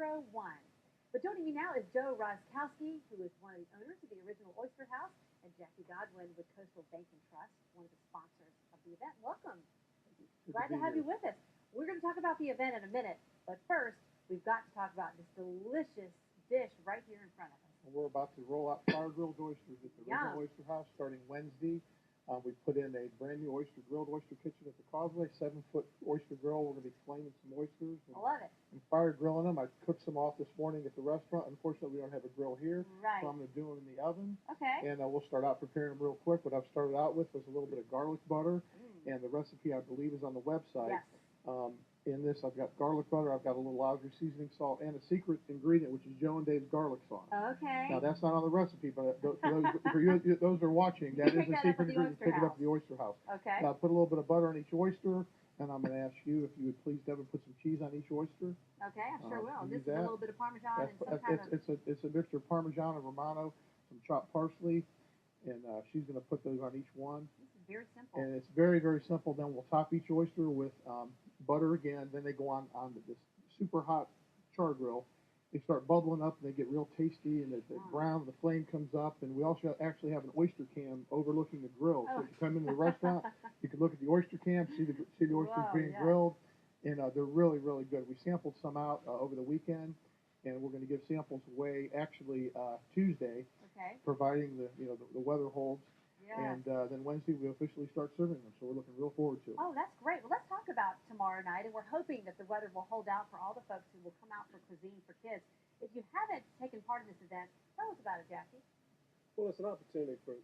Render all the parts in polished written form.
001. But joining me now is Joe Roskowski, who is one of the owners of the original Oyster House, and Jackie Godwin with Coastal Bank and Trust, one of the sponsors of the event. Welcome. Glad to have you with us. We're going to talk about the event in a minute, but first, we've got to talk about this delicious dish right here in front of us. We're about to roll out Fire-Grilled Oysters at the original Oyster House starting Wednesday. We put in a brand new grilled oyster kitchen at the causeway, 7-foot oyster grill. We're going to be flaming some oysters. I love it. And fire grilling them. I cooked some off this morning at the restaurant. Unfortunately, we don't have a grill here, right. So I'm going to do them in the oven. Okay. And we'll start out preparing them real quick. What I've started out with was a little bit of garlic butter, and the recipe, I believe, is on the website. Yes. In this, I've got garlic butter, I've got a little Laundry seasoning salt, and a secret ingredient, which is Joe and Dave's garlic sauce. Okay. Now, that's not on the recipe, but for those that are watching, that is a secret ingredient. Pick it up at the Oyster House. Okay. Now, put a little bit of butter on each oyster, and I'm going to ask you if you would please, Devin, put some cheese on each oyster. Okay, I sure will. This is a little bit of Parmesan and some kind of... It's a mixture of Parmesan and Romano, some chopped parsley, and she's going to put those on each one. This is very simple. And it's very, very simple. Then we'll top each oyster with butter again. Then they go on this super hot char grill. They start bubbling up, and they get real tasty, and they brown. The flame comes up, and we also actually have an oyster cam overlooking the grill. So if you come into the restaurant, you can look at the oyster cam, see the oysters being grilled, and they're really, really good. We sampled some out over the weekend, and we're going to give samples away actually Tuesday, providing the weather holds. And then Wednesday we officially start serving them, so we're looking real forward to it. Oh, that's great. Well, let's talk about tomorrow night, and we're hoping that the weather will hold out for all the folks who will come out for cuisine for kids. If you haven't taken part in this event, tell us about it, Jackie. Well, it's an opportunity for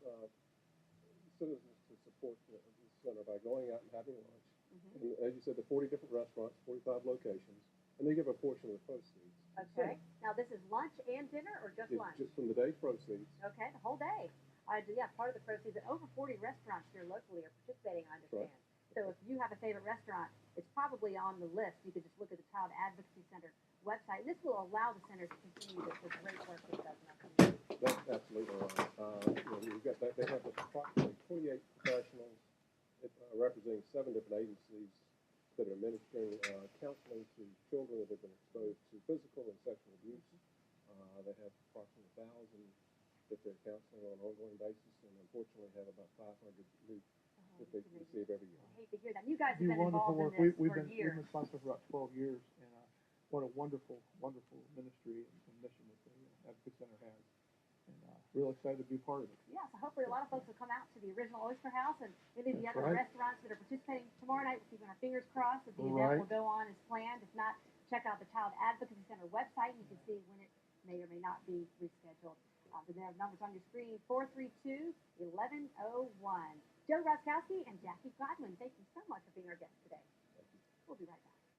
citizens to support the center by going out and having lunch. And as you said, there are 40 different restaurants, 45 locations, and they give a portion of the proceeds. Okay. Now, this is lunch and dinner, or just lunch? Just from the day's proceeds. Okay, the whole day. Part of the proceeds, and over 40 restaurants here locally are participating, I understand. Right. So if you have a favorite restaurant, it's probably on the list. You could just look at the Child Advocacy Center website. And this will allow the center to continue the great work it does in our community. That's absolutely right. We've got they have approximately 28 professionals representing 7 different agencies that are administering counseling to children that have been exposed to physical and sexual abuse. They have approximately 1,000 that they're counseling on an ongoing basis, and unfortunately have about 500 new that they receive every year. I hate to hear that. You guys have been involved in this for years. We've been sponsored for about 12 years, and what a wonderful, wonderful ministry and mission that the Advocacy Center has. And real excited to be part of it. Yeah, so hopefully a lot of folks will come out to the original Oyster House and any of the other restaurants that are participating tomorrow night. We're keeping our fingers crossed that the event will go on as planned. If not, check out the Child Advocacy Center website, and you can see when it may or may not be rescheduled. The numbers on your screen, 432-1101. Joe Roskowski and Jackie Godwin, thank you so much for being our guest today. We'll be right back.